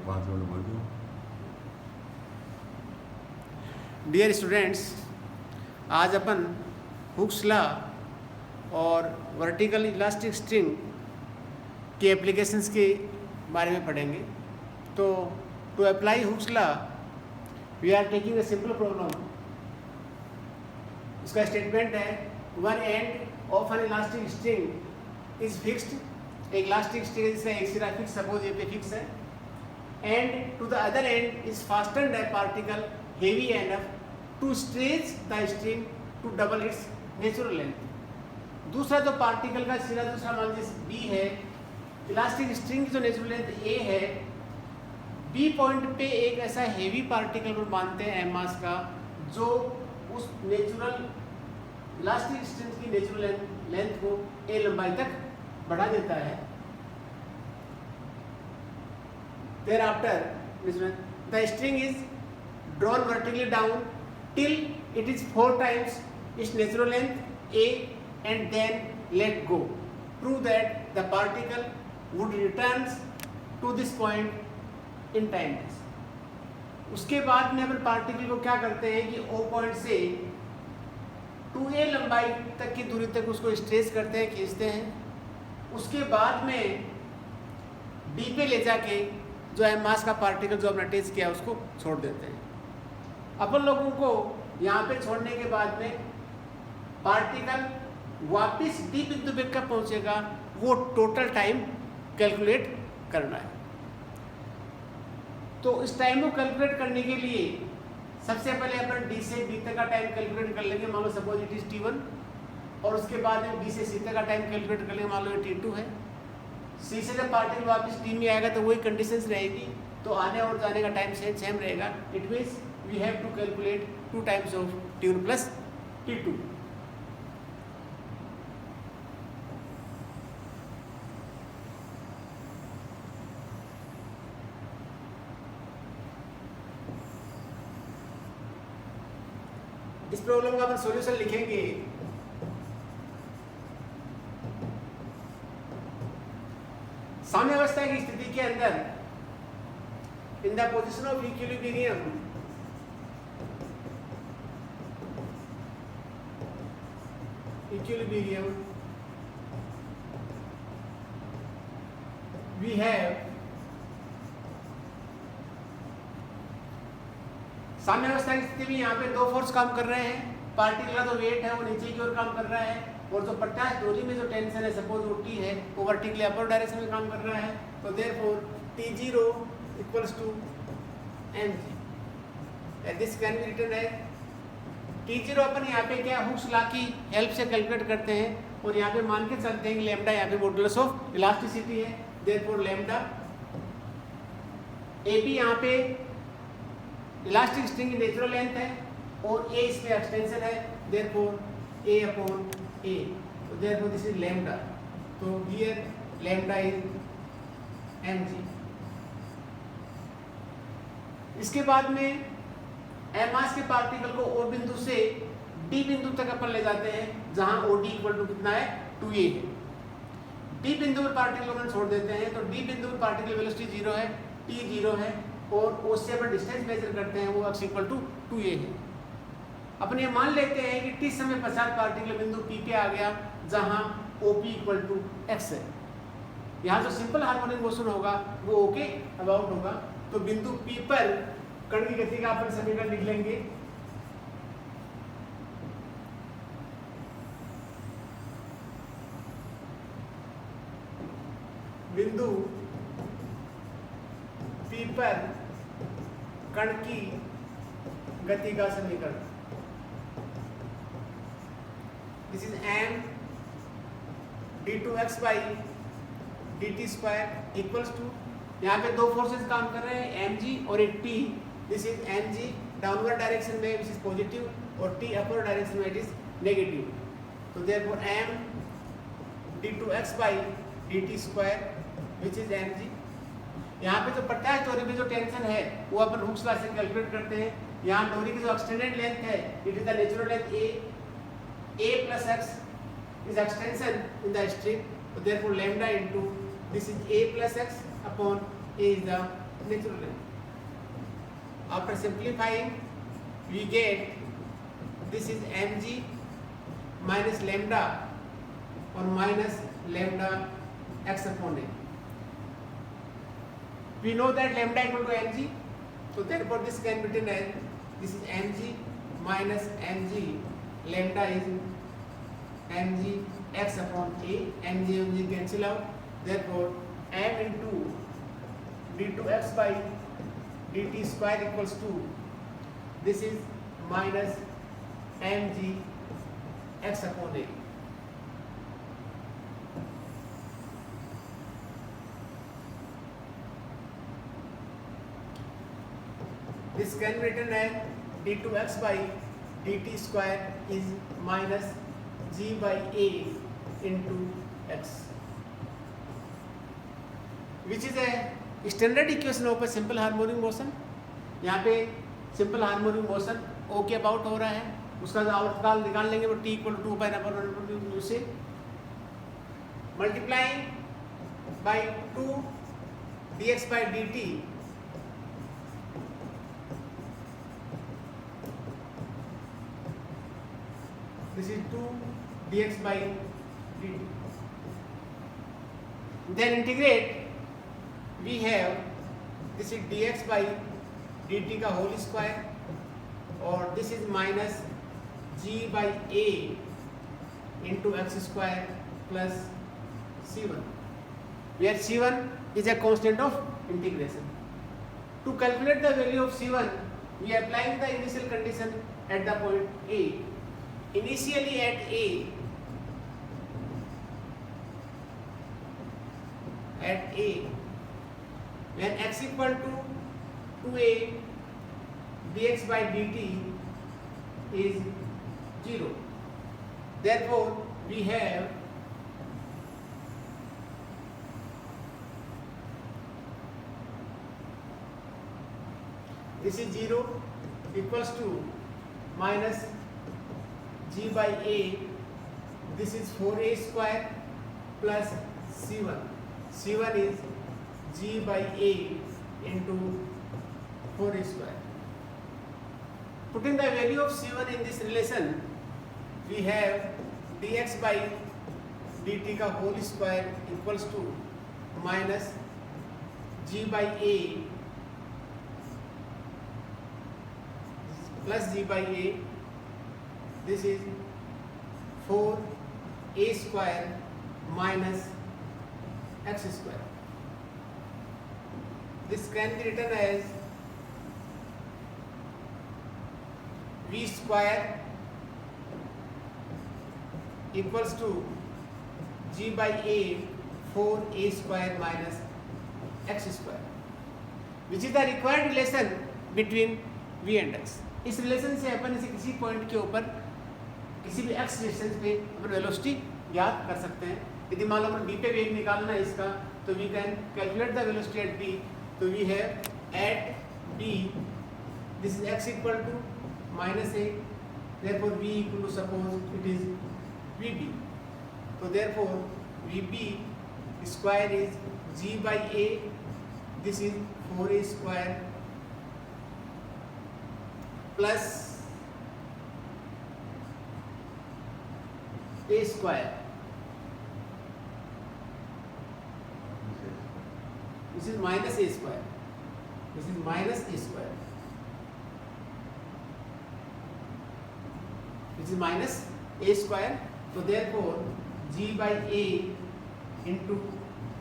5 minute बोल दो। Dear students, आज अपन हुक्स लॉ और वर्टिकल इलास्टिक स्ट्रिंग के एप्लीकेशंस के बारे में पढ़ेंगे। तो to apply Hooke's law we are taking a simple problem. इसका स्टेटमेंट है one end of an elastic string is fixed. एक इलास्टिक स्ट्रिंग जिसका एक सिरा फिक्स, सपोज ये पे फिक्स है, and to the other end is fastened a particle heavy enough to stretch the string to double its natural length। दूसरा जो particle का सिरा दूसरा मान लीजिए बी है, इलास्टिक स्ट्रिंग की जो नेचुरल लेंथ ए है, बी पॉइंट पे एक ऐसा हेवी पार्टिकल पर बांधते हैं एम मास का, जो उस नेचुरल इलास्टिक स्ट्रिंग की नेचुरल लेंथ को ए लंबाई तक बढ़ा देता है। Thereafter the string is drawn vertically down till it is 4 times its natural length a and then let go. Prove that the particle would return to this point in time dash। उसके बाद में अपन particle को क्या करते हैं कि O point से 2a लंबाई तक की दूरी तक उसको स्ट्रेच करते हैं, खींचते हैं। उसके बाद में B पे ले जाके जो है मास का पार्टिकल जो हमने अटैच किया उसको छोड़ देते हैं। अपन लोगों को यहाँ पे छोड़ने के बाद में पार्टिकल वापस डी बिंदु पे कब पहुँचेगा वो टोटल टाइम कैलकुलेट करना है। तो इस टाइम को कैलकुलेट करने के लिए सबसे पहले अपन डी से बी तक का टाइम कैलकुलेट कर लेंगे। मान लो सपोज इट इज टी1, और उसके बाद में बी से सी तक का टाइम कैलकुलेट कर लेंगे। मान लो ये टी2 है। सी से जब पार्टिकल वापस टी में आएगा तो वही कंडीशंस रहेगी, तो आने और जाने का टाइम सेम रहेगा। It means we have to calculate 2 times of टी1 प्लस टी2। इस प्रॉब्लम का अपन सॉल्यूशन लिखेंगे। साम्यावस्था की स्थिति के अंदर in the position of equilibrium we have साम्यावस्था की स्थिति में यहाँ पे दो फोर्स काम कर रहे हैं। पार्टिकल का जो वेट है वो नीचे की ओर काम कर रहा है, और जो प्रत्यास्थ डोरी में जो टेंशन है, सपोज वो टी है, वो वर्टिकली अपर डायरेक्शन में काम कर रहा है। तो therefore T0 equals to mg। This can be written as T0 अपन यहाँ पे क्या हुक्स लॉ की हेल्प से कैलकुलेट करते हैं, और यहाँ पे मान के चलते हैं कि लैम्डा यहाँ पे मॉडुलस ऑफ इलास्टिसिटी है। देयरफॉर लैम्डा AB यहाँ पे इलास्टिक स्ट्रिंग की नेचुरल लेंथ है, और A इसमें एक्सटेंशन है। Therefore A upon A, so therefore this is lambda। तो here lambda is mg। इसके बाद में m मास के पार्टिकल को O बिंदु से D बिंदु तक अपन ले जाते हैं, जहां OD इक्वल टू कितना है 2a है। D बिंदु पर पार्टिकल को अपन छोड़ देते हैं, तो D बिंदु पर पार्टिकल वेलोसिटी 0 है, T 0 है, और O से अपन डिस्टेंस मेजर करते हैं, वो x इक्वल टू 2a है। अपन ये मान लेते हैं कि t समय पश्चात पार्टिकल बिंदु P पे आ गया, जहां OP इक्वल टू x है। यहाँ जो सिंपल हार्मोनिक मोशन होगा वो ओके अबाउट होगा। तो बिंदु P पर कण की गति का अपन समीकरण लिख लेंगे। बिंदु P पर कण की गति का समीकरण, this is m d2x by dt square equals to, यहाँ पे दो फोर्सेस काम कर रहे हैं, mg और एक t। This is mg downward direction में विच इज पॉजिटिव, और t अपर डायरेक्शन में इट इज नेगेटिव। तो therefore m d2x by dt square which is mg। यहाँ पे जो प्रत्यास्थ डोरी में जो टेंशन है वो अपन हुक्स लॉ से कैलकुलेट करते हैं। यहाँ डोरी की जो एक्सटेंडेड लेंथ है, it is the natural length a plus x is extension in the string, so therefore lambda into this is a plus x upon a is the natural length. After simplifying, we get this is mg minus lambda or minus lambda x upon a. We know that lambda equal to mg, so therefore this can be written as this is mg minus mg, lambda is mg x upon a, mg cancel out, therefore m into d2x by dt square equals to this is minus mg x upon a. This can be written as d2x by dt square is minus g by a into x, which is a standard equation of simple harmonic motion. यहाँ पे simple harmonic motion ओ के about हो रहा है, उसका आवर्तकाल निकाल लेंगे, वो t equal to pi upon से multiplying by 2 dx by dt this is 2 dx by dt. Then integrate, we have this is dx by dt का होल स्क्वायर और this is minus g by a into x square plus c1, where c1 is a constant of integration. To calculate the value of c1, we are applying the initial condition at the point a. Initially at a, when x equal to 2a dx by dt is 0, therefore we have this is 0 equals to minus g by a, this is 4a square plus c1, c1 is g by a into 4a square. Putting the value of c1 in this relation, we have dx by dt का whole square equals to minus g by a plus g by a, this is 4a square minus x square. This can be written as v square equals to g by a 4a square minus x square, which is the required relation between v and x. इस relation से अपन इसे किसी point के ऊपर किसी भी x distance पे अपन velocity ज्ञात कर सकते हैं. यदि मान लो अपन b पे वेग निकालना है इसका, तो we can calculate the velocity at b. तो we have at b this is x equal to minus a, therefore v equal to suppose it is vb. So therefore vb square is g by a, this is 4a square plus a square, this is minus a square, this is minus a square, this is minus a square. So therefore g by a into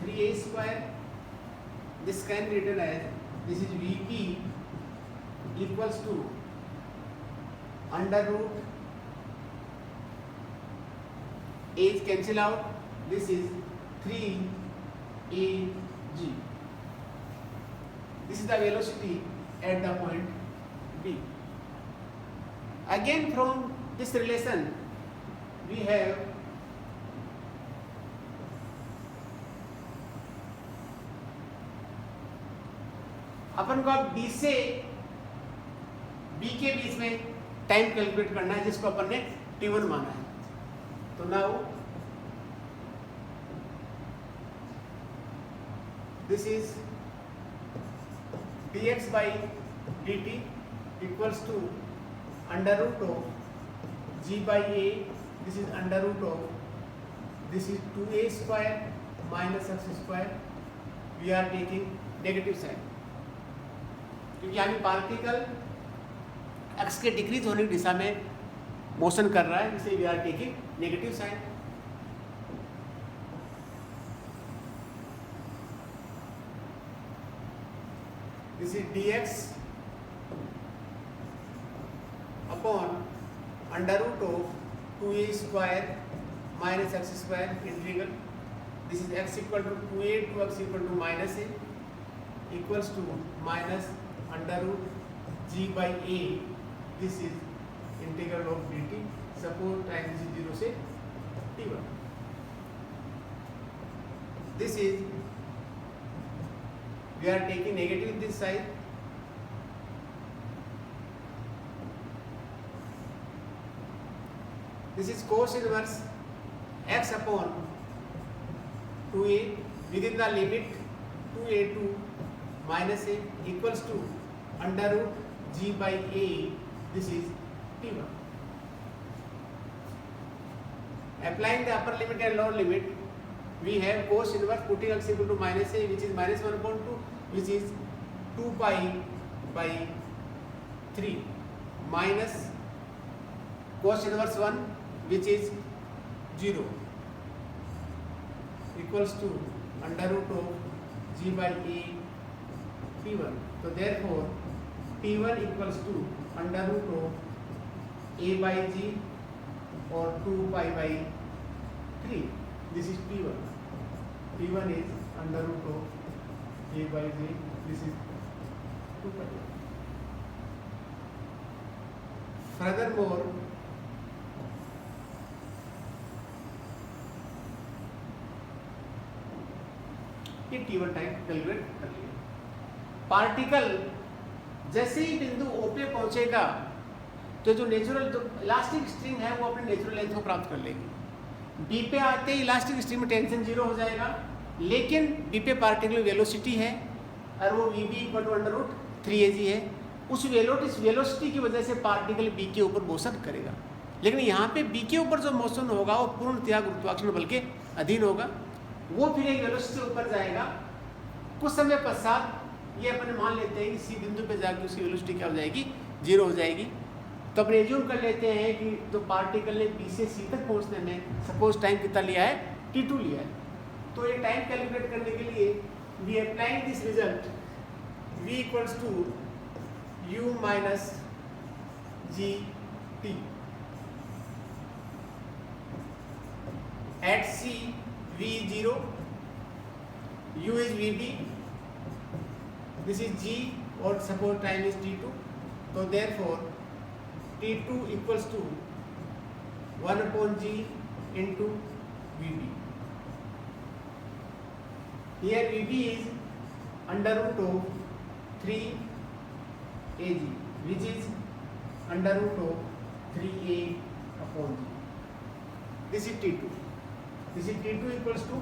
3a square, this can be written as this is vp equals to under root a is cancel out, this is 3ag. This is the velocity at the point B. Again from this relation we have अपन को अब B से B के बीच में time calculate करना है, जिसको अपन ने t1 माना है. तो now this is dx by dt equals to under root of g by a, this is under root of, this is 2a square minus x square, we are taking negative sign, क्योंकि यहाँ भी particle x के decrease होने की दिशा में motion कर रहा है, इसलिए we are taking negative sign. This is dx upon under root of 2a square minus x square integral, this is x equal to 2a to x equal to minus a equals to minus under root g by a, this is integral of dt, suppose time is 0 से t1. This is, we are taking negative this side, this is cos inverse x upon 2a within the limit 2a to minus a equals to under root g by a, this is t1. Applying the upper limit and lower limit, we have cos inverse putting x equal to minus a, which is minus 1/2, which is 2 pi by 3 minus cos inverse 1, which is 0, equals to under root of g by a P1. So therefore P1 equals to under root of a by g or 2 pi by 3. This is P1. P1 is under root of a by g. This is 2 pi. Furthermore, ये T1 time calculate कर लिया. Particle जैसे ही बिंदु O पे पहुंचेगा तो जो natural जो इलास्टिक स्ट्रिंग है वो अपने नेचुरल लेंथ को प्राप्त कर लेगी. B पे आते ही इलास्टिक स्ट्रिंग में टेंशन 0 हो जाएगा, लेकिन B पे पार्टिकल वेलोसिटी है और वो Vb equal to under root 3Ag है. उस वेलोसिटी की वजह से पार्टिकल B के ऊपर मोशन करेगा, लेकिन यहाँ पे B के ऊपर जो मोशन होगा वो पूर्णतया गुरुत्वाकर्षण बल के अधीन होगा. वो फिर एक वेलोसिटी से ऊपर जाएगा. कुछ समय पश्चात ये अपन मान लेते हैं कि सी बिंदु पे जाकर उसकी वेलोसिटी क्या हो जाएगी, 0 हो जाएगी. तो अपन एज्यूम कर लेते हैं कि तो पार्टिकल ने बी से सी तक पहुंचने में सपोज टाइम कितना लिया है, t2 लिया है. तो ये टाइम कैलकुलेट करने के लिए we applying this result, v equals to u minus g t at c v 0, u is vb, this is g और suppose time is t2. So therefore t2 equals to 1 upon g into vb. Here vb is under root of 3ag, which is under root of 3a upon g. This is t2. This is t2 equals to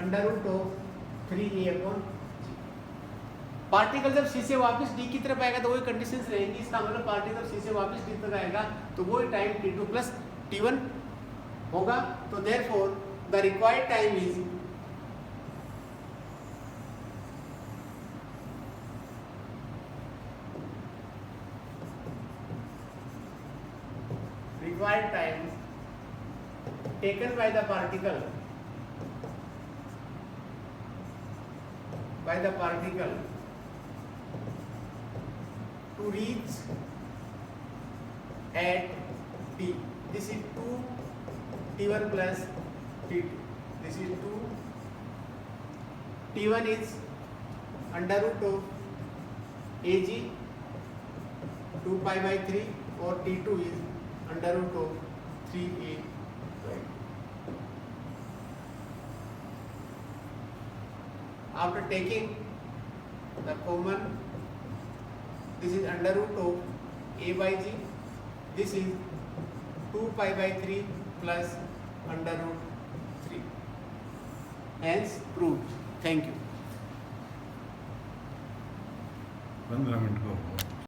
under root of 3a upon g. Particle जब सी से वापस D की तरफ आएगा तो वही conditions रहेंगी. इसका मतलब पार्टिकल जब सी से वापस डी तक आएगा तो वही टाइम t2 प्लस t1 होगा. तो therefore the required time is required time taken by the particle to reach at t. This is 2 t1 plus t2. This is 2 t1 is under root of ag 2 pi by 3 or t2 is under root of 3a. After taking the common, this is under root of a by g, this is 2 pi by 3 plus under root 3. Hence proved. Thank you. 15 minute का होगा।